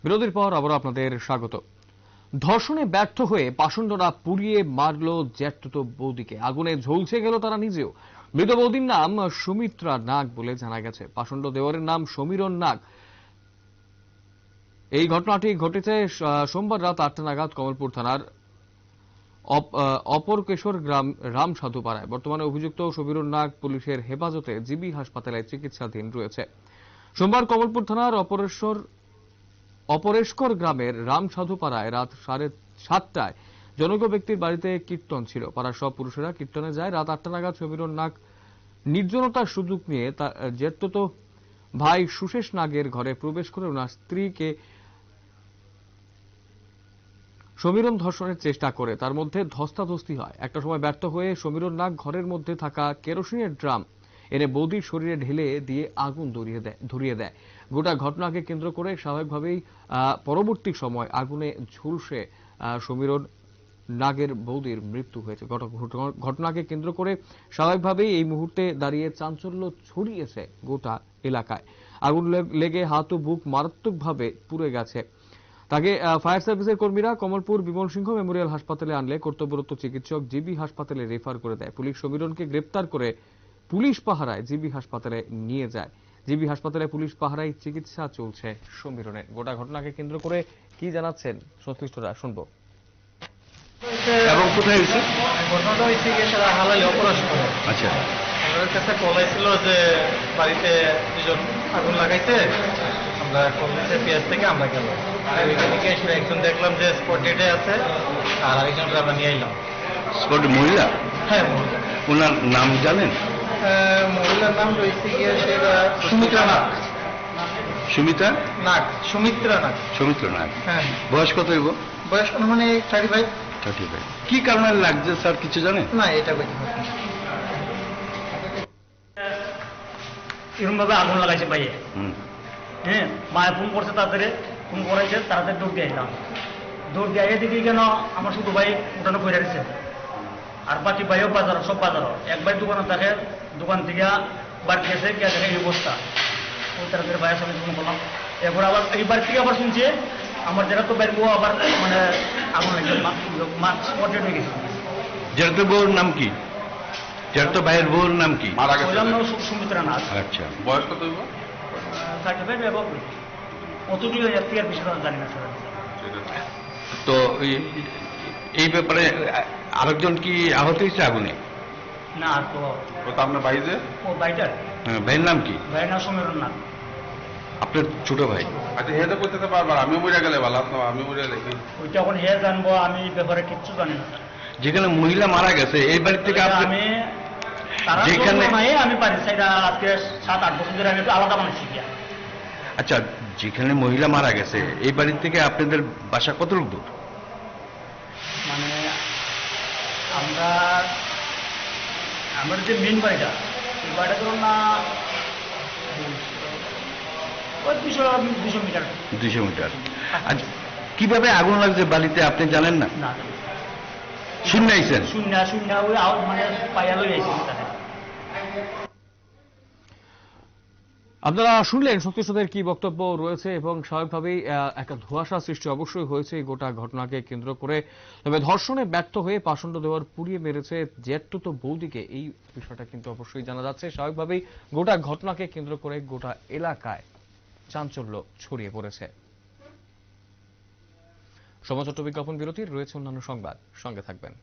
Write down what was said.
বিরতির পর আবার আপনাদের স্বাগত। ধর্ষণে ব্যর্থ হয়ে পাষণ্ডরা পুড়িয়ে মারল জ্যাঠতুতো বৌদিকে। আগুনে ঝলসে গেল তারা নিজেও। মৃত বৌদির নাম সুমিত্রা নাগ বলে জানা গেছে। পাষণ্ড দেওয়ারের নাম সমীরণ নাগ। এই ঘটনাটি ঘটেছে সোমবার রাত 8টা নাগাদ কমলপুর থানার অপরকেশর গ্রাম রামসাধুপাড়ায়। বর্তমানে অভিযুক্ত সমীরণ নাগ পুলিশের হেফাজতে জিবি হাসপাতালে চিকিৎসাধীন রয়েছে। সোমবার কমলপুর থানার অপরেশকর গ্রামের রামসাধুপাড়ায় রাত 7:30টায় জনৈক ব্যক্তির বাড়িতে কীর্তন ছিল। পাড়ার সব পুরুষেরা কীর্তনে যায়। রাত 8টা নাগাদ সমীরণ নাগ নির্জনতার সুযোগ নিয়ে তার জ্যাঠতুতো ভাই সুশেষ নাগের ঘরে প্রবেশ করে ওনার স্ত্রীকে সমীরণ ধর্ষণের চেষ্টা করে তার মধ্যে ধস্তাধস্তি হয়। একটা সময় ব্যর্থ হয়ে সমীরণ নাগ ঘরের মধ্যে থাকা কেরোসিনের ড্রাম এনে বৌদির শরীরে ঢেলে দিয়ে আগুন ধরিয়ে দেয়। গোটা ঘটনাকে কেন্দ্র করে স্বাভাবিকভাবেই পরবর্তী সময় আগুনে ঝলসে সমীরণ নাগের বৌদির মৃত্যু হয়েছে। ঘটনাকে কেন্দ্র করে স্বাভাবিকভাবেই এই মুহূর্তে দাঁড়িয়ে চাঞ্চল্য ছড়িয়েছে গোটা এলাকায়। আগুন লেগে হাত ও বুক মারাত্মকভাবে পুড়ে গেছে। তাকে ফায়ার সার্ভিসের কর্মীরা কমলপুর বিমল সিংহ মেমোরিয়াল হাসপাতালে আনলে কর্তব্যরত চিকিৎসক জিবি হাসপাতালে রেফার করে দেয়। পুলিশ সমীরণকে গ্রেপ্তার করে পুলিশ পাহারায় জিবি হাসপাতালে নিয়ে যায়। জিবি হাসপাতালে পুলিশ পাহারায় চিকিৎসা চলছে সমীরণের। গোটা ঘটনাকে কেন্দ্র করে কি জানাচ্ছেন সংশ্লিষ্টরা শুনবো। এবং কোথায় হয়েছে ঘটনাটা হয়েছে গিয়ে সারা হালালি অপরাশন। আচ্ছা, আমাদের কাছে কল ছিল যে বাড়িতে দুজন আগুন লাগাইছে। আমরা কল দিচ্ছে পেঁয়াজ থেকে আমরা গেল ওইখানে গিয়ে এসে একজন দেখলাম যে স্পট ডেটে আছে, আর আরেকজনকে আমরা নিয়ে এলাম। স্পটে মহিলা? হ্যাঁ, মহিলা। ওনার নাম জানেন? মহিলার নাম রয়েছে গিয়ে সেটা সুমিত্রা নাগ। সুমিতা নাগ, সুমিত্রা নাগ। সুমিত্রা নাগ। হ্যাঁ। বয়স কত হইব? বয়স মানে 35। কি কারণে লাগছে স্যার কিছু জানেন? না, এটা বলতে পারি না। এরকম ভাবে আগুন লাগাইছে ভাইয়ে। হ্যাঁ, মায়ের ফোন করছে, তাড়াতাড়ি ফোন করাইছে, তাড়াতাড়ি দৌড় দিয়ে এলাম। দৌড় দিয়ে দেখি কেন আমার শুধু ভাই উঠানো করে দিচ্ছে, আর বাকি ভাইও বাজার, সব বাজারও। এক ভাই দোকানে থাকে, দোকান থেকে বাড়ি গেছে, কে দেখে এই অবস্থা। ওই তাড়াতাড়ি ভাইয়ের সামনে ফোন করলাম। এরপর আবার এই বাড়ি থেকে আবার শুনছি আমার যেটা তো বাইর আবার মানে আগুন লাগছে, মাছ স্পটেড হয়ে গেছে। যেটা বউর নাম কি? যেটা তো ভাইয়ের বউর নাম কি? সুমিত্রা নাথ। আচ্ছা, বয়স কত হইব? 35 এবং অতটুকু এর বিষয়টা জানি না স্যার। তো এই ব্যাপারে আরেকজন কি আহত হয়েছে আগুনে? না, আর তো আপনার ভাই যে ও ভাইটার ভাইয়ের নাম কি? ভাইয়ের নাম সমীরণ নাথ। আপনার ছোট ভাই? আচ্ছা, হে তো করতে পারবার, আমি মরে গেলে ভালো, আমি মরে গেলে কি ওইটা এখন হে জানবো, আমি ব্যাপারে কিচ্ছু জানি না। যেখানে মহিলা মারা গেছে এই বাড়ি থেকে আমি তারা যেখানে আমি পারি সেটা আজকে 7-8 বছর ধরে আমি আলাদা বানাচ্ছি গিয়া। আচ্ছা, যেখানে মহিলা মারা গেছে এই বাড়ি থেকে আপনাদের বাসা কত লোক দূর? মানে আমরা যে মেন বাড়িটা, এই বাড়িটা ধরুন না 200 মিটার। 200 মিটার। আচ্ছা, কিভাবে আগুন লাগছে বাড়িতে আপনি জানেন না? না, শূন্য আইছেন? শূন্য ওই মানে পাইয়া লই আইছি। আপনারা শুনলেন সংশ্লিষ্টদের কি বক্তব্য রয়েছে এবং স্বাভাবিকভাবেই একটা ধোঁয়াশা সৃষ্টি অবশ্যই হয়েছে এই গোটা ঘটনাকে কেন্দ্র করে। তবে ধর্ষণে ব্যর্থ হয়ে পাষণ্ড দেওয়ার পুড়িয়ে মেরেছে জ্যাঠতুতো বৌদিকে, এই বিষয়টা কিন্তু অবশ্যই জানা যাচ্ছে। স্বাভাবিকভাবেই গোটা ঘটনাকে কেন্দ্র করে গোটা এলাকায় চাঞ্চল্য ছড়িয়ে পড়েছে। সমাজ বিজ্ঞাপন বিরতির রয়েছে অন্যান্য সংবাদ, সঙ্গে থাকবেন।